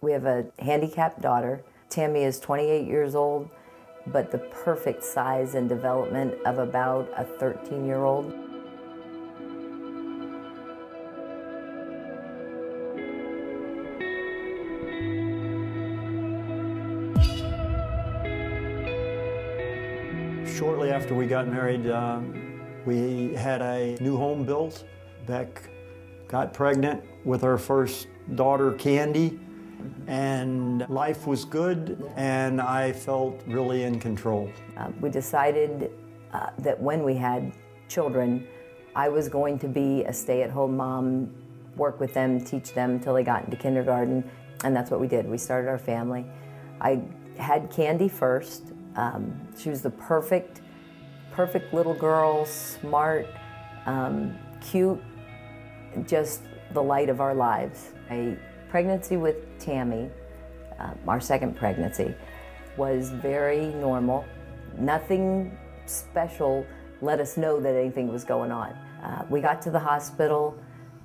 We have a handicapped daughter. Tammy is 28 years old, but the perfect size and development of about a 13-year-old. Shortly after we got married, we had a new home built. Beck got pregnant with our first daughter, Candy, and life was good, and I felt really in control. We decided that when we had children, I was going to be a stay-at-home mom, work with them, teach them until they got into kindergarten, and that's what we did. We started our family. I had Candy first. She was the perfect little girl, smart, cute, just the light of our lives. A pregnancy with Tammy, our second pregnancy, was very normal. Nothing special let us know that anything was going on. We got to the hospital.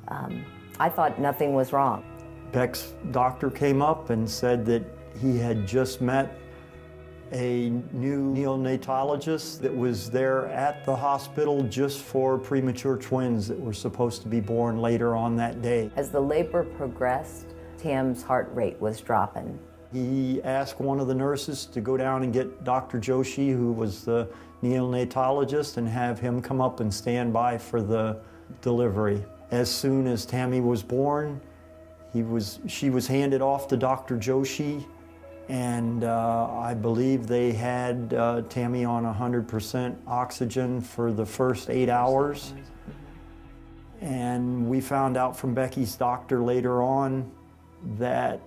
I thought nothing was wrong. Beck's doctor came up and said that he had just met a new neonatologist that was there at the hospital just for premature twins that were supposed to be born later on that day. As the labor progressed, Tam's heart rate was dropping. He asked one of the nurses to go down and get Dr. Joshi, who was the neonatologist, and have him come up and stand by for the delivery. As soon as Tammy was born, she was handed off to Dr. Joshi, and I believe they had Tammy on 100% oxygen for the first 8 hours. And we found out from Becky's doctor later on that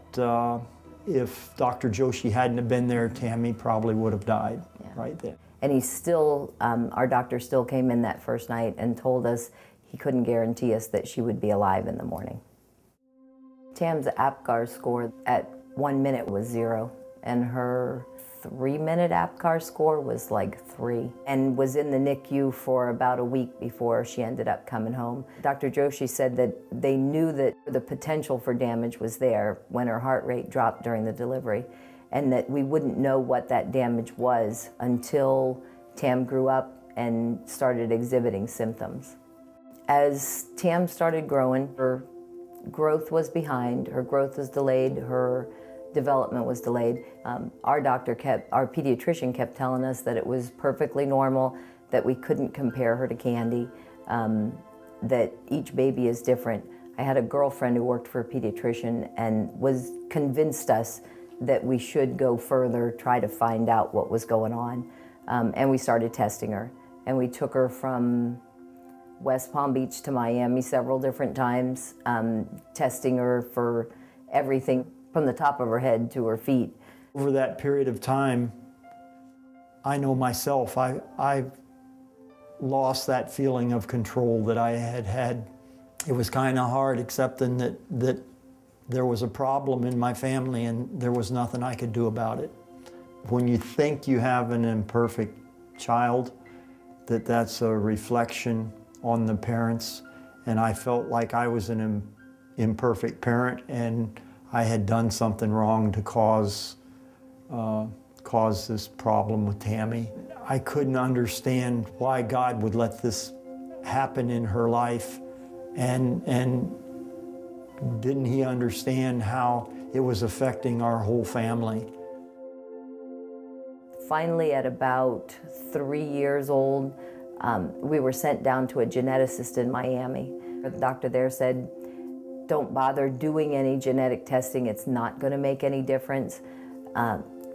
if Dr. Joshi hadn't have been there, Tammy probably would have died right then. And he still, our doctor still came in that first night and told us he couldn't guarantee us that she would be alive in the morning. Tam's APGAR score at 1 minute was 0, and her 3-minute APGAR score was like 3, and was in the NICU for about a week before she ended up coming home. Dr. Joshi said that they knew that the potential for damage was there when her heart rate dropped during the delivery, and that we wouldn't know what that damage was until Tam grew up and started exhibiting symptoms. As Tam started growing, her growth was behind, her growth was delayed, her development was delayed. Our pediatrician kept telling us that it was perfectly normal, that we couldn't compare her to Candy, that each baby is different. I had a girlfriend who worked for a pediatrician and convinced us that we should go further, try to find out what was going on. And we started testing her. And we took her from West Palm Beach to Miami several different times, testing her for everything from the top of her head to her feet. Over that period of time, I know myself, I lost that feeling of control that I had had. It was kind of hard accepting that there was a problem in my family and there was nothing I could do about it. When you think you have an imperfect child, that's a reflection on the parents, and I felt like I was an imperfect parent and I had done something wrong to cause this problem with Tammy. I couldn't understand why God would let this happen in her life, and didn't He understand how it was affecting our whole family? Finally, at about 3 years old, we were sent down to a geneticist in Miami. The doctor there said, "Don't bother doing any genetic testing, it's not going to make any difference."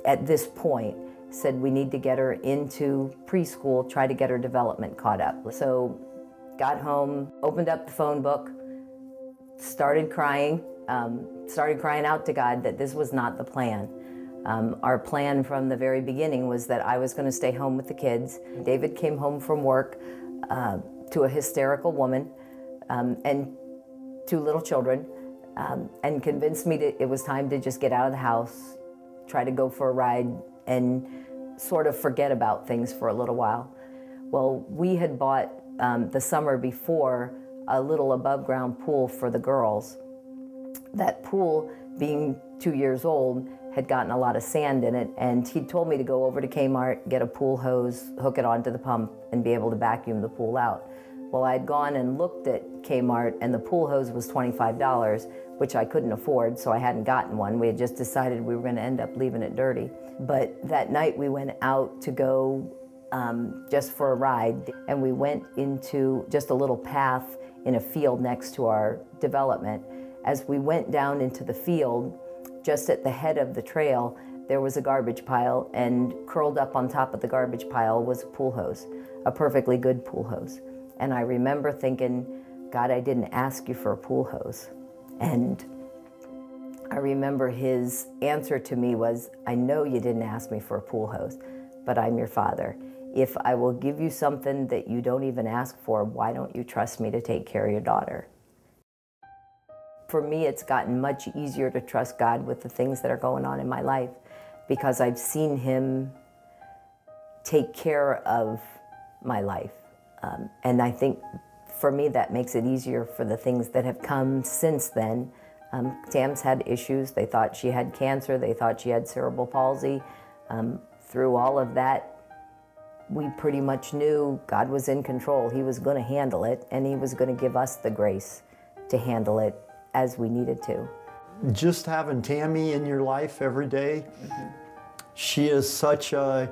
At this point, said we need to get her into preschool, try to get her development caught up. So got home, opened up the phone book, started crying out to God that this was not the plan. Our plan from the very beginning was that I was going to stay home with the kids. David came home from work to a hysterical woman and 2 little children, and convinced me that it was time to just get out of the house, try to go for a ride, and sort of forget about things for a little while. Well, we had bought the summer before a little above-ground pool for the girls. That pool being 2 years old, had gotten a lot of sand in it, and he told me to go over to Kmart, get a pool hose, hook it onto the pump, and be able to vacuum the pool out. Well, I'd gone and looked at Kmart, and the pool hose was $25, which I couldn't afford, so I hadn't gotten one. We had just decided we were going to end up leaving it dirty. But that night we went out to go just for a ride, and we went into just a little path in a field next to our development. As we went down into the field, just at the head of the trail, there was a garbage pile, and curled up on top of the garbage pile was a pool hose, a perfectly good pool hose. And I remember thinking, God, I didn't ask you for a pool hose. And I remember his answer to me was, I know you didn't ask me for a pool hose, but I'm your father. If I will give you something that you don't even ask for, why don't you trust me to take care of your daughter? For me, it's gotten much easier to trust God with the things that are going on in my life, because I've seen him take care of my life. And I think for me that makes it easier for the things that have come since then. Tam's had issues. They thought she had cancer. They thought she had cerebral palsy. Through all of that, we pretty much knew God was in control. He was going to handle it, and he was going to give us the grace to handle it as we needed to. Just having Tammy in your life every day, she is such a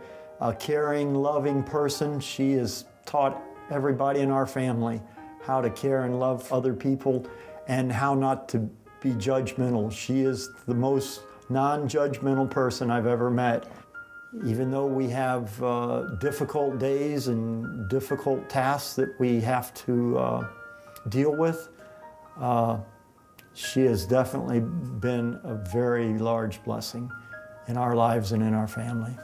caring, loving person. She has taught everybody in our family how to care and love other people and how not to be judgmental. She is the most non-judgmental person I've ever met. Even though we have difficult days and difficult tasks that we have to deal with, she has definitely been a very large blessing in our lives and in our family.